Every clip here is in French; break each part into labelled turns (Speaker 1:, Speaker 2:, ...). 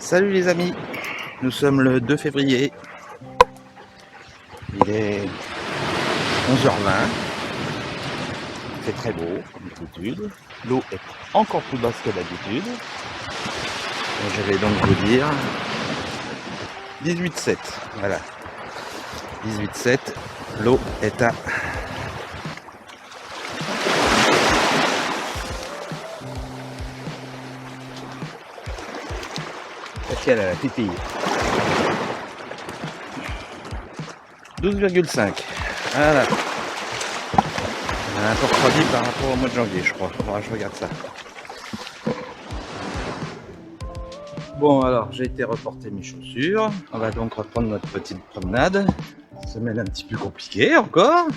Speaker 1: Salut les amis, nous sommes le 2 février, il est 11h20, c'est très beau comme d'habitude, l'eau est encore plus basse que d'habitude, et je vais donc vous dire 18,7, voilà, 18,7, l'eau est à... Qu'est-ce qu'elle a la titille 12,5, voilà. On a un peu refroidi par rapport au mois de janvier, je crois. Faudra que je regarde ça. Bon, alors, j'ai été reporter mes chaussures. On va donc reprendre notre petite promenade. Semaine un petit peu compliquée encore.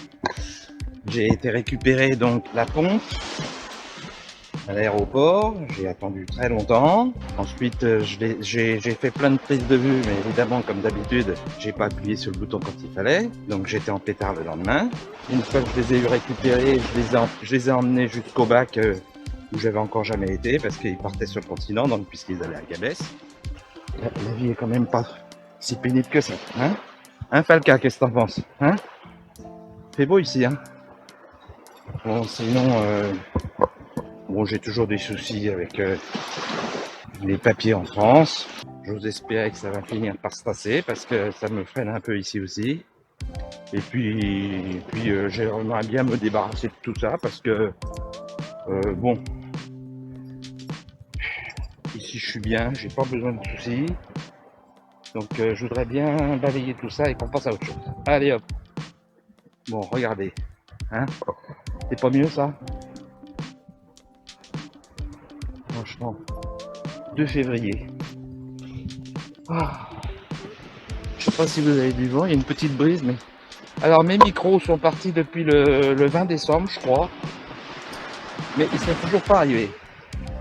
Speaker 1: J'ai été récupérer donc la pompe à l'aéroport. J'ai attendu très longtemps. Ensuite, j'ai fait plein de prises de vue, mais évidemment, comme d'habitude, j'ai pas appuyé sur le bouton quand il fallait. Donc, j'étais en pétard le lendemain. Une fois que je les ai eu récupérés, je les ai emmenés jusqu'au bac où j'avais encore jamais été parce qu'ils partaient sur le continent, donc puisqu'ils allaient à Gabès. La vie est quand même pas si pénible que ça, hein? Hein, Falca, qu'est-ce que t'en penses? Hein? Fait beau ici, hein? Bon, sinon, bon, j'ai toujours des soucis avec les papiers en France. J'ose espérer que ça va finir par se passer parce que ça me freine un peu ici aussi. Et puis j'aimerais bien me débarrasser de tout ça parce que, bon, ici je suis bien, j'ai pas besoin de soucis. Donc je voudrais bien balayer tout ça et qu'on passe à autre chose. Allez hop. Bon, regardez. Hein? C'est pas mieux ça? Franchement. 2 février. Ah. Je sais pas si vous avez du vent, il y a une petite brise, mais... Alors mes micros sont partis depuis le 20 décembre, je crois. Mais ils sont toujours pas arrivés.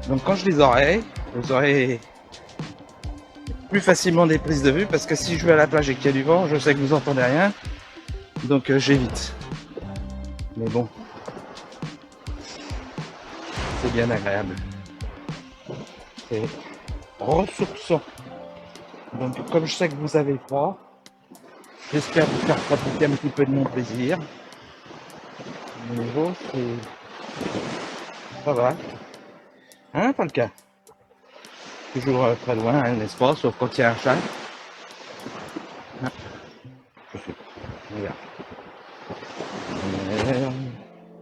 Speaker 1: Donc quand je les aurai, vous aurez plus facilement des prises de vue, parce que si je vais à la plage et qu'il y a du vent, je sais que vous entendez rien. Donc j'évite. Mais bon. C'est bien agréable. C'est ressourçant. Donc comme je sais que vous avez froid, j'espère vous faire profiter un petit peu de mon plaisir. Le niveau, c'est... ça va. Hein, Falca? Toujours très loin, hein, n'est-ce pas? Sauf quand il y a un chat. Ah, je sais pas. Regarde.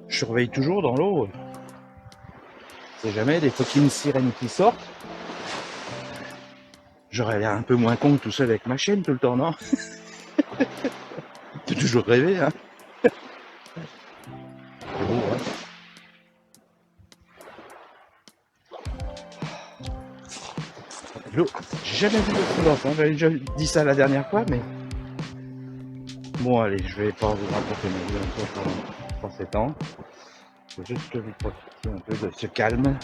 Speaker 1: Je surveille toujours dans l'eau. C'est jamais des coquines sirènes qui sortent. J'aurais l'air un peu moins con tout seul avec ma chaîne tout le temps, non? T'as toujours rêvé, hein? C'est beau, hein? L'eau, j'ai jamais vu de silence, hein? J'avais déjà dit ça la dernière fois, mais... Bon, allez, je vais pas vous raconter ma vie encore pendant 7 ans. Faut juste que vous profitiez un peu de ce calme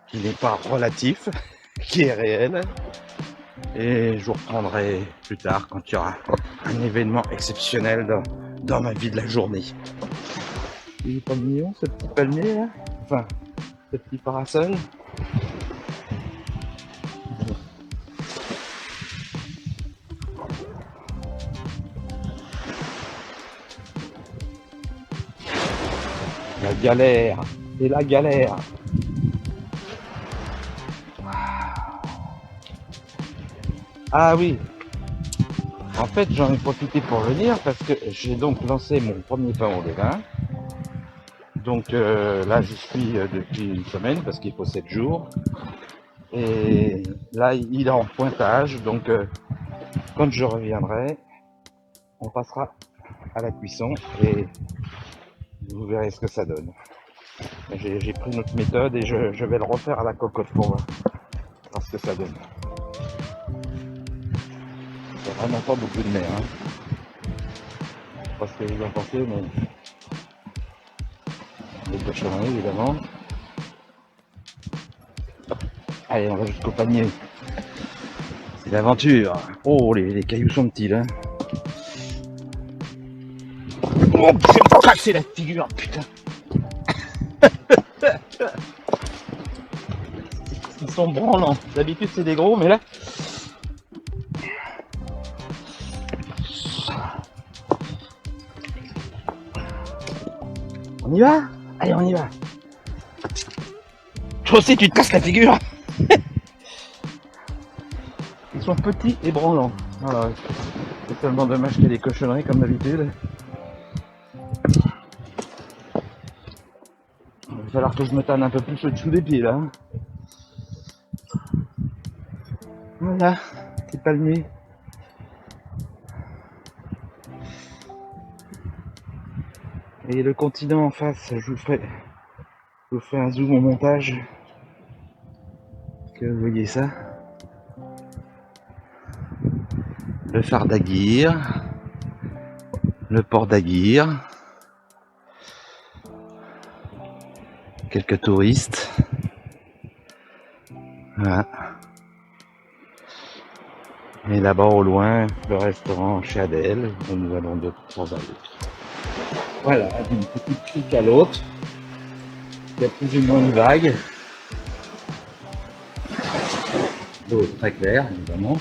Speaker 1: qui n'est pas relatif, qui est réel. Et je vous reprendrai plus tard quand il y aura un événement exceptionnel dans ma vie de la journée. Il est pas mignon ce petit palmier là? Enfin, ce petit parasol. La galère, c'est la galère. Ah oui, en fait j'en ai profité pour venir parce que j'ai donc lancé mon premier pain au levain. Donc là j'y suis depuis une semaine parce qu'il faut 7 jours. Et là il est en pointage, donc quand je reviendrai, on passera à la cuisson et vous verrez ce que ça donne. J'ai pris notre méthode et je vais le refaire à la cocotte pour voir ce que ça donne. Il n'y a vraiment pas beaucoup de mer. Hein. Je sais pas ce que vous en pensez, mais des cochonneries évidemment. Allez, on va jusqu'au panier. C'est l'aventure. Oh, les cailloux sont petits là. Oh, je vais me casser la figure, putain. sont branlants. D'habitude c'est des gros, mais là... On y va? Allez, on y va. Toi aussi, tu te casses la figure. Ils sont petits et branlants. Voilà. C'est tellement dommage qu'il y ait des cochonneries comme d'habitude. Il va falloir que je me tanne un peu plus au-dessous des pieds là. Voilà, petit palmier. Et le continent en face, je vous ferai un zoom au montage. Que vous voyez ça. Le phare d'Aguirre. Le port d'Aguirre. Quelques touristes. Voilà. Et là-bas au loin, le restaurant chez Adèle, où nous allons de temps à l'autre. Voilà, d'une petite crique à l'autre. Il y a plus ou moins une vague. L'eau très claire, évidemment.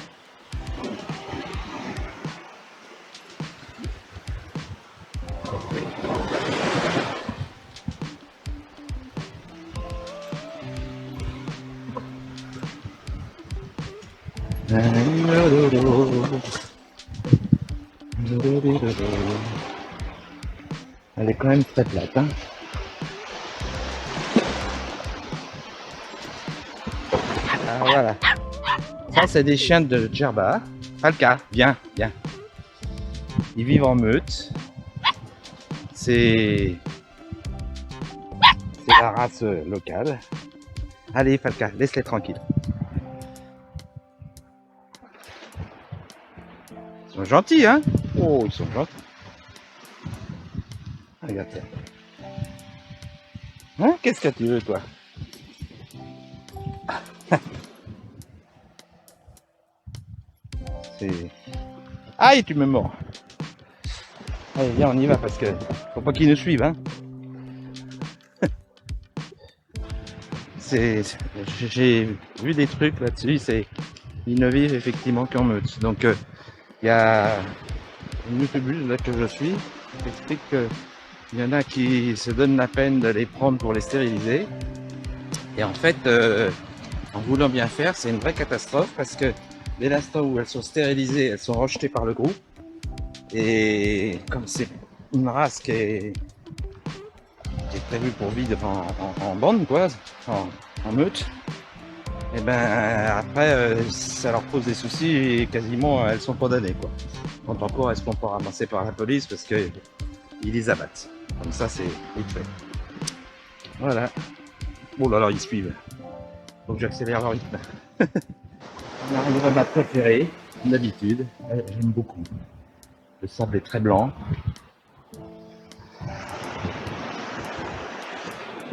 Speaker 1: Elle est quand même très plate, hein. Ah, voilà. Ça, c'est des chiens de Djerba. Falca, viens, viens. Ils vivent en meute. C'est la race locale. Allez, Falca, laisse-les tranquilles. Ils sont gentils, hein? Oh, ils sont gentils. Regarde ça. Hein? Qu'est-ce que tu veux, toi? C'est... Aïe, tu me mords. Allez, viens, on y va parce que faut pas qu'ils nous suivent, hein. J'ai vu des trucs là-dessus, ils ne vivent effectivement qu'en meute. Donc il y a une youtubeuse là que je suis qui explique qu'il y en a qui se donnent la peine de les prendre pour les stériliser. Et en fait, en voulant bien faire, c'est une vraie catastrophe parce que dès l'instant où elles sont stérilisées, elles sont rejetées par le groupe. Et comme c'est une race qui est prévue pour vivre en bande, quoi, en meute, et ben après ça leur pose des soucis et quasiment elles sont condamnées, quoi. Quand encore elles se font pas ramasser par la police parce que ils les abattent. Comme ça c'est vite fait. Voilà. Oh là là, ils suivent. Donc j'accélère leur rythme. On arrive à ma préférée, d'habitude. J'aime beaucoup. Le sable est très blanc.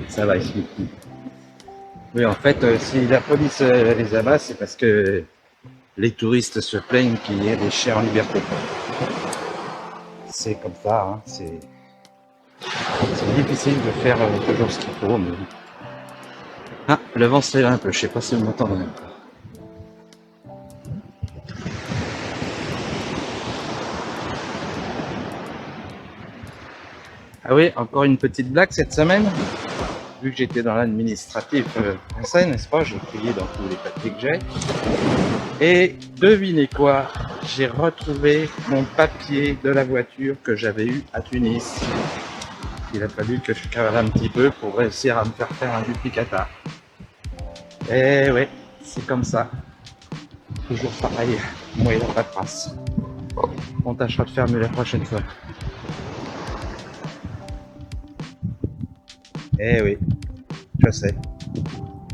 Speaker 1: Ça va ici. Oui, en fait, si la police les abat, c'est parce que les touristes se plaignent qu'il y ait des chiens en liberté. C'est comme ça, hein. C'est difficile de faire toujours ce qu'il faut. Mais... Ah, le vent se lève un peu, je sais pas si vous m'entendez encore. Ah oui, encore une petite blague cette semaine. Vu que j'étais dans l'administratif français, n'est-ce pas, j'ai fouillé dans tous les papiers que j'ai. Et devinez quoi, j'ai retrouvé mon papier de la voiture que j'avais eu à Tunis. Il a fallu que je cavale un petit peu pour réussir à me faire un duplicata. Et ouais, c'est comme ça. Toujours pareil, moi il n'a pas de trace. On tâchera de faire mieux la prochaine fois. Eh oui, je sais.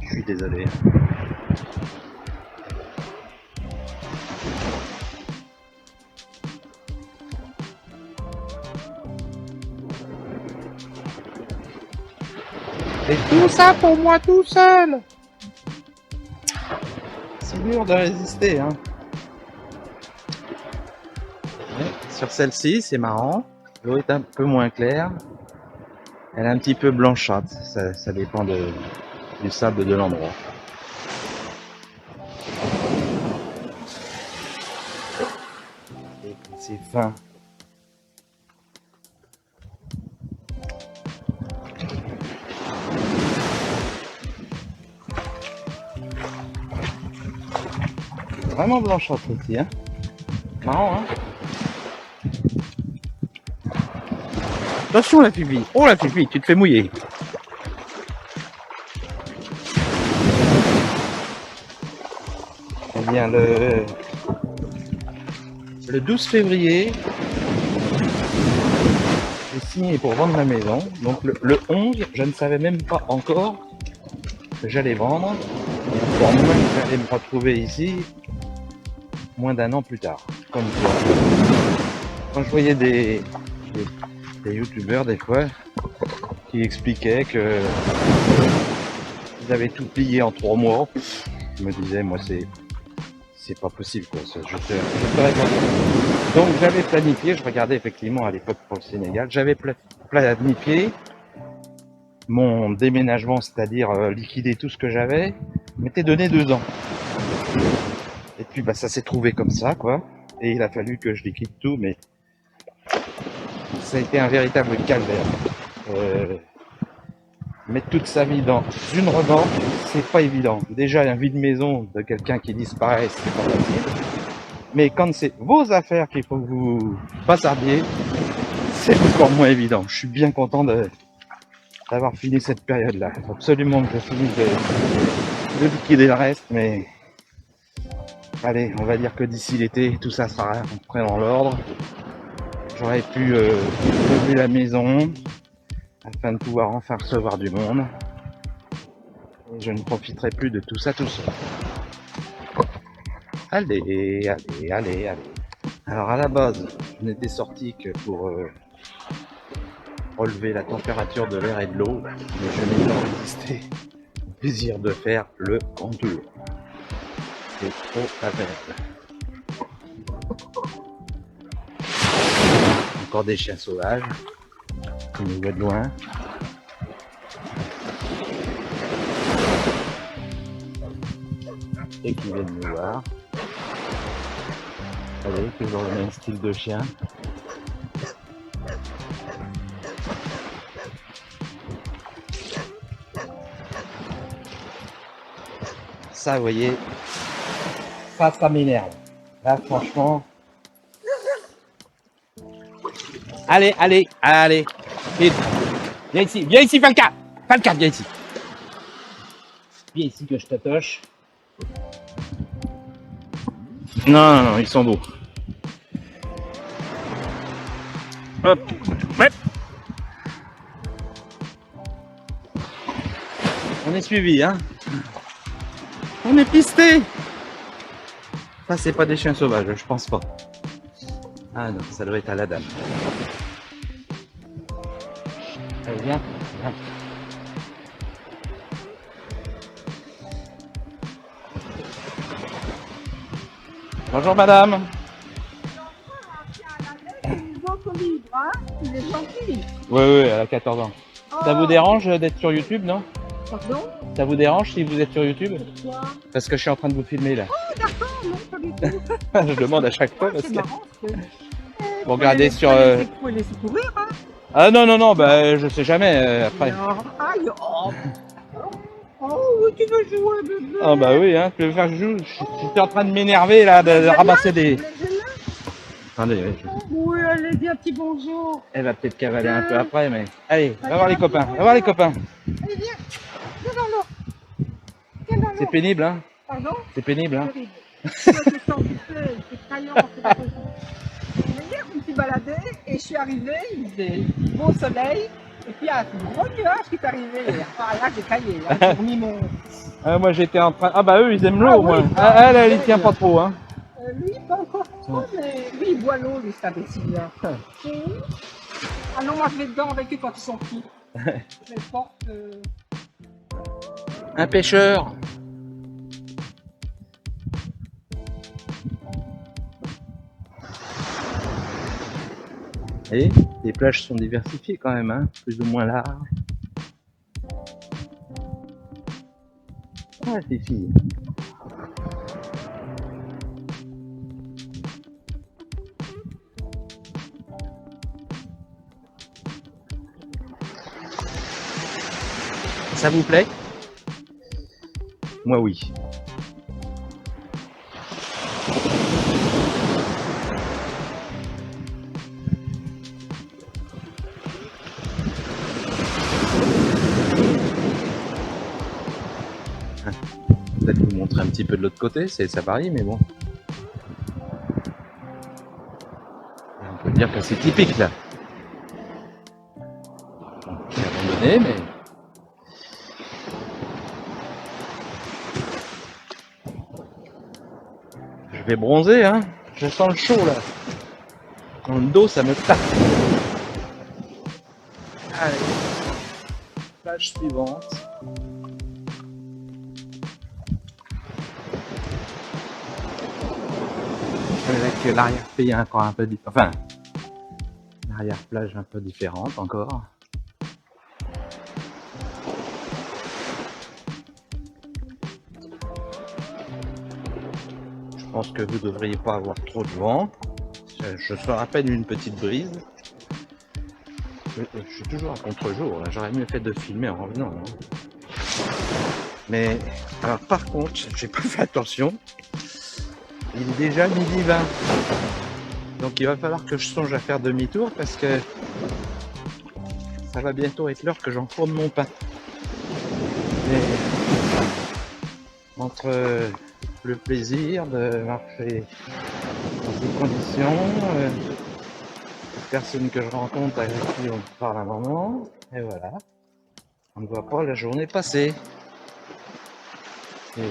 Speaker 1: Je suis désolé. Et tout ça pour moi tout seul. C'est dur de résister, hein. Ouais, sur celle-ci, c'est marrant. L'eau est un peu moins claire. Elle est un petit peu blanchâtre. Ça dépend du sable de l'endroit. c'est fin. C'est vraiment blanchâtre ici, hein. Marrant, hein. Attention la pupille. Oh la pupille, tu te fais mouiller. Eh bien le 12 février, j'ai signé pour vendre ma maison. Donc le 11, je ne savais même pas encore que j'allais vendre. Et encore moins que j'allais me retrouver ici moins d'un an plus tard. Comme quoi. Quand je voyais des youtubeurs des fois qui expliquaient que ils avaient tout plié en 3 mois, je me disais moi c'est pas possible quoi, ça, je ferais pas. Donc j'avais planifié, je regardais effectivement à l'époque pour le Sénégal, j'avais planifié mon déménagement, c'est-à-dire liquider tout ce que j'avais, m'était donné 2 ans. Et puis bah ça s'est trouvé comme ça quoi, et il a fallu que je liquide tout, mais ça a été un véritable calvaire. Mettre toute sa vie dans une revente, c'est pas évident. Déjà, un vide maison de quelqu'un qui disparaît, c'est pas facile. Mais quand c'est vos affaires qu'il faut que vous bazardiez, c'est encore moins évident. Je suis bien content d'avoir fini cette période-là. Il faut absolument que je finisse de liquider le reste, mais allez, on va dire que d'ici l'été, tout ça sera prêt dans l'ordre. J'aurais pu lever la maison afin de pouvoir enfin recevoir du monde. Et je ne profiterai plus de tout ça tout seul. Allez. Alors à la base, je n'étais sorti que pour relever la température de l'air et de l'eau, mais je n'ai pas résisté au plaisir de faire le contour. C'est trop la peine. Encore des chiens sauvages qui nous voient de loin. Et qui viennent nous voir. Allez, toujours le même style de chien. Ça, vous voyez, ça m'énerve. Là, franchement. Allez. Viens ici, Falca, viens ici. Viens ici que je t'attache. Non, ils sont beaux. Hop, ouais. On est suivi, hein. On est pisté. Ça, c'est pas des chiens sauvages, je pense pas. Ah non, ça doit être à la dame. Allez, viens. Bonjour madame.
Speaker 2: Il est gentil.
Speaker 1: Oui, elle a 14 ans. Ça vous dérange d'être sur YouTube, non?
Speaker 2: Pardon?
Speaker 1: Ça vous dérange si vous êtes sur YouTube?
Speaker 2: Quoi?
Speaker 1: Parce que je suis en train de vous filmer là.
Speaker 2: Oh d'accord, non, pas du tout.
Speaker 1: Je demande à chaque fois parce
Speaker 2: C'est
Speaker 1: que
Speaker 2: marrant,
Speaker 1: vous regardez sur...
Speaker 2: Vous pouvez laisser courir, hein?
Speaker 1: Ah non, bah je sais jamais après.
Speaker 2: Non. Aïe, oh. Oh, tu veux jouer, bébé?
Speaker 1: Ah bah oui, hein, tu veux faire jouer? J'étais en train de m'énerver là, de ramasser des... Attendez,
Speaker 2: oui, allez, dis un petit bonjour.
Speaker 1: elle va peut-être cavaler un peu après, mais... Allez, va voir les copains,
Speaker 2: Allez, viens dans l'eau. Viens dans l'eau.
Speaker 1: C'est pénible, hein?
Speaker 2: Pardon?
Speaker 1: C'est pénible, hein?
Speaker 2: Terrible. Je sens c'est craillant, c'est pas possible. Mais hier, je me suis baladée et je suis arrivée, il faisait beau soleil, et puis il y a un gros nuage qui est arrivé hier. Ah là, j'ai caillé, là, j'ai remis mon...
Speaker 1: Moi j'étais en train... Ah bah eux ils aiment l'eau,
Speaker 2: Ah oui,
Speaker 1: moi.
Speaker 2: bah,
Speaker 1: Elle y tient pas trop, hein.
Speaker 2: Lui, pas encore trop, mais lui, il boit l'eau, lui, cet imbécile là. Ah non, moi je vais dedans avec eux quand ils sont petits. Je les porte...
Speaker 1: Un pêcheur. Et les plages sont diversifiées quand même, hein, plus ou moins larges. Ah, ces filles. Ça vous plaît? Moi oui. Peut-être vous montrer un petit peu de l'autre côté, ça varie, mais bon. On peut dire que c'est typique là. Bon, c'est abandonné, mais je vais bronzer, hein. Je sens le chaud là. Dans le dos, ça me tape. Allez, plage suivante. Avec l'arrière-pays encore un peu différent. Enfin, l'arrière-plage un peu différente encore. Je pense que vous devriez pas avoir trop de vent. Je sens à peine une petite brise. Je suis toujours à contre-jour. J'aurais mieux fait de filmer en revenant. Mais alors par contre, j'ai pas fait attention. Il est déjà 12h20. Donc il va falloir que je songe à faire demi-tour parce que ça va bientôt être l'heure que j'enfourne mon pain. Mais entre le plaisir de marcher dans ces conditions, les personnes que je rencontre avec qui on parle un moment, et voilà, on ne voit pas la journée passer. Et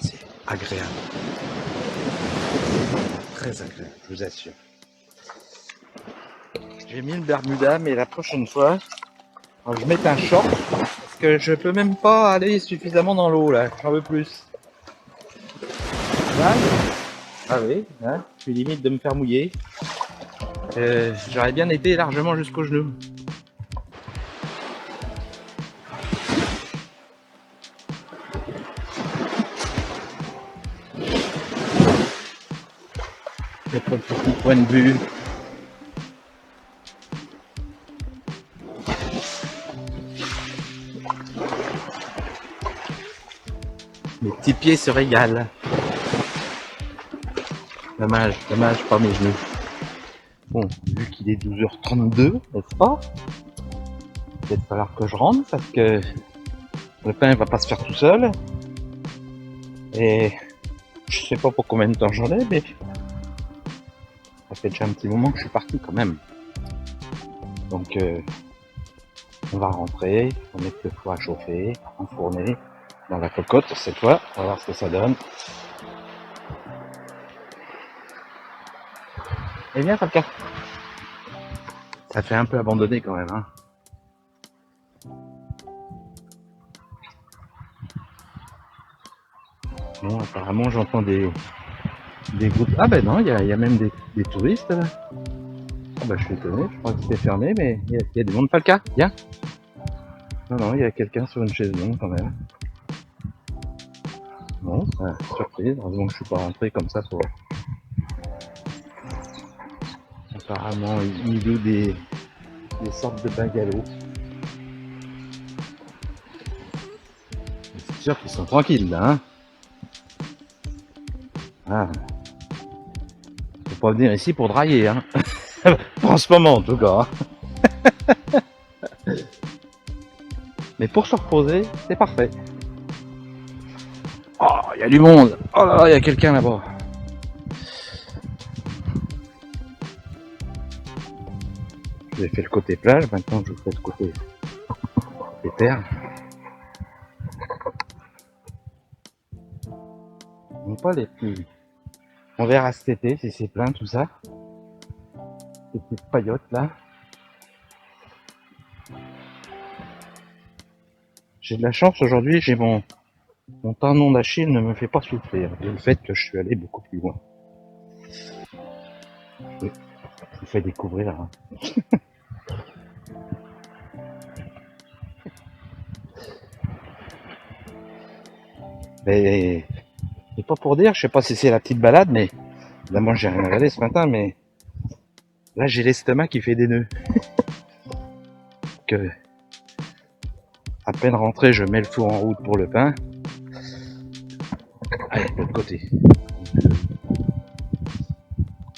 Speaker 1: c'est agréable. Très agréable, je vous assure. J'ai mis le Bermuda, mais la prochaine fois, je mets un short parce que je peux même pas aller suffisamment dans l'eau là. J'en veux plus. Là, ah oui, hein, je suis limite de me faire mouiller. J'aurais bien été largement jusqu'aux genoux. Peut-être un petit point de vue. Mes petits pieds se régalent. Dommage, dommage, pas mes genoux. Bon, vu qu'il est 12h32, n'est-ce pas? Peut-être falloir que je rentre parce que le pain va pas se faire tout seul. Et je sais pas pour combien de temps j'en ai, mais ça fait déjà un petit moment que je suis parti quand même. Donc on va rentrer, on va mettre le four à chauffer, enfourner dans la cocotte cette fois, on va voir ce que ça donne. Et bien, Falca. Ça fait un peu abandonné quand même, hein. Bon, apparemment j'entends des groupes. Ah ben non, il y a même des touristes là. Ah bah je suis étonné, je crois que c'était fermé, mais il y a du monde. Falca, viens. Non, non, il y a quelqu'un sur une chaise longue quand même. Non, c'est surprise, heureusement que je suis pas rentré comme ça pour... Apparemment, ils louent des sortes de bungalows. C'est sûr qu'ils sont tranquilles là, hein. Ah. Faut pas venir ici pour drailler, hein. En ce moment en tout cas. Mais pour se reposer, c'est parfait. Oh, il y a du monde. Oh là là, il y a quelqu'un là-bas. J'ai fait le côté plage, maintenant je fais le côté terre. Non pas les plus... On verra cet été si c'est plein tout ça. Ces petites paillotes là. J'ai de la chance aujourd'hui, j'ai mon tendon d'Achille ne me fait pas souffrir. Et le fait que je suis allé beaucoup plus loin. Je vous fais découvrir. Hein. Mais c'est pas pour dire, je sais pas si c'est la petite balade, mais là moi j'ai rien regardé ce matin, mais là j'ai l'estomac qui fait des nœuds. Que à peine rentré, je mets le four en route pour le pain. Allez, de l'autre côté.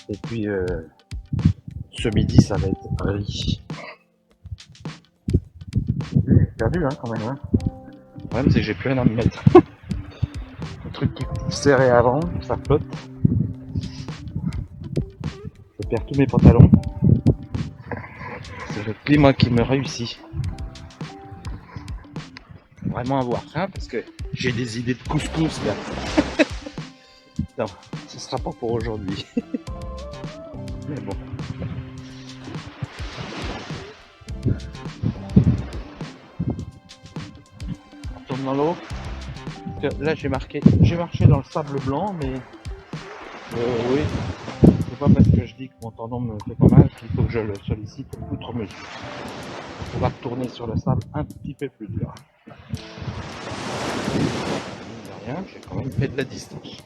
Speaker 1: Et puis ce midi ça va être riz. Perdu hein quand même. Hein. Le problème c'est que j'ai plus rien à me mettre. Le truc qui serrait avant, ça flotte. Je perds tous mes pantalons. C'est le climat qui me réussit. Vraiment avoir faim parce que j'ai des idées de couscous là. Non, ce sera pas pour aujourd'hui. Mais bon. On tombe dans l'eau. Là j'ai marché dans le sable blanc, mais oui, c'est pas parce que je dis que mon tendon me fait pas mal qu'il faut que je le sollicite outre mesure. On va retourner sur le sable un petit peu plus dur. Rien, j'ai quand même fait de la distance.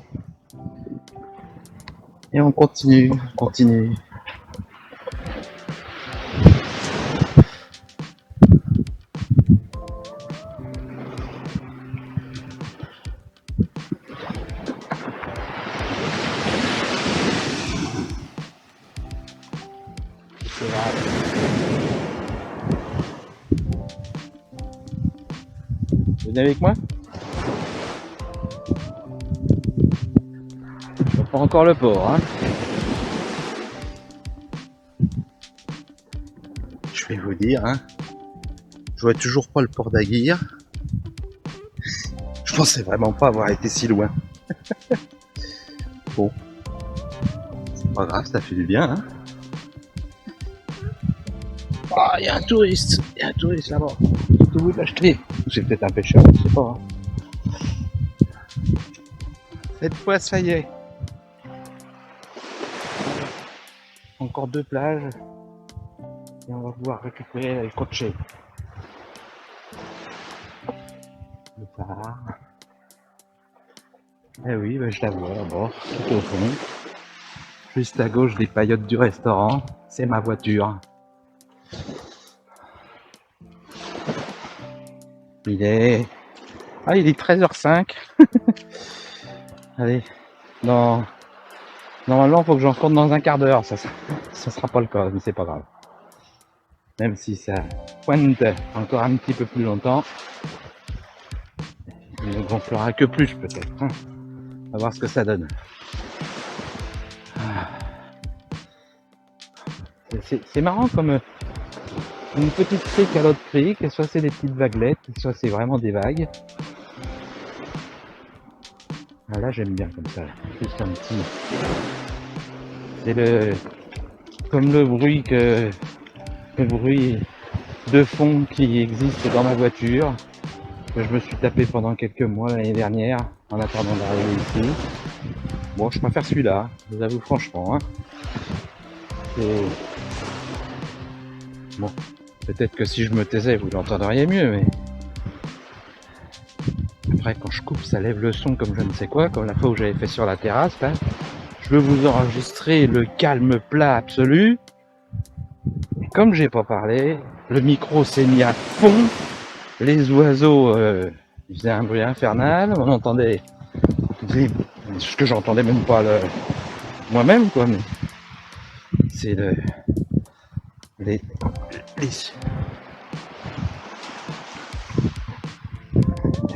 Speaker 1: Et on continue. C'est vrai. Vous venez avec moi? Pas encore le port, hein. Je vais vous dire, hein. Je vois toujours pas le port d'Aguirre. Je pensais vraiment pas avoir été si loin. Bon. C'est pas grave, ça fait du bien, hein. Ah, il y a un touriste là-bas. Tout vous l'acheter. C'est peut-être un pêcheur, je sais pas. Hein. Cette fois, ça y est. Encore 2 plages. Et on va pouvoir récupérer les cochers. Le phare. Eh oui, je la vois là-bas, tout au fond. Juste à gauche des paillotes du restaurant. C'est ma voiture. Il est 13h05. Allez, normalement, il faut que j'en compte dans un quart d'heure. Ça sera pas le cas, mais c'est pas grave. Même si ça pointe encore un petit peu plus longtemps, il ne gonflera que plus peut-être. Hein. On va voir ce que ça donne. C'est marrant comme une petite crique à l'autre crique, et soit c'est des petites vaguelettes, soit c'est vraiment des vagues. Ah là j'aime bien comme ça, juste un petit. C'est comme le bruit de fond qui existe dans ma voiture, que je me suis tapé pendant quelques mois l'année dernière en attendant d'arriver ici. Bon, je préfère celui-là, je vous avoue franchement. Hein. Bon, peut-être que si je me taisais, vous l'entendriez mieux, mais après quand je coupe, ça lève le son comme je ne sais quoi, comme la fois où j'avais fait sur la terrasse. Là. Je veux vous enregistrer le calme plat absolu. Et comme j'ai pas parlé, le micro s'est mis à fond. Les oiseaux ils faisaient un bruit infernal. On entendait ce que j'entendais même pas moi-même, quoi. Mais c'est la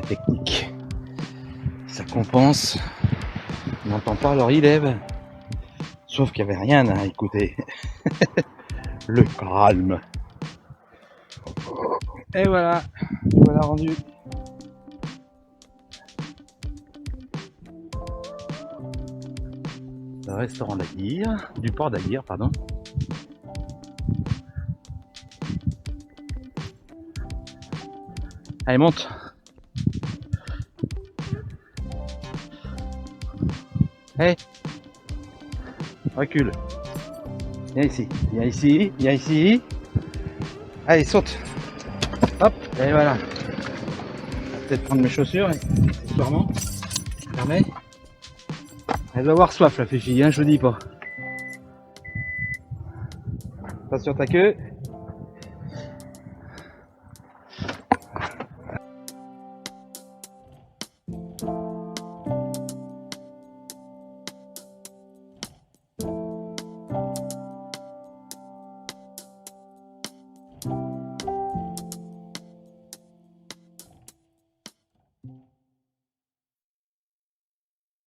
Speaker 1: technique. Ça compense. On n'entend pas, alors il lève. Sauf qu'il n'y avait rien à écouter. Le calme. Et voilà, voilà rendu. Le restaurant d'Aguirre, du port d'Aguirre, pardon. Allez, monte. Hey, recule. Viens ici, viens ici, viens ici. Allez, saute. Hop, et voilà. peut-être prendre mes chaussures, accessoirement. Fermé. Elle doit avoir soif la Fifi, hein, je vous dis pas. Pas sur ta queue.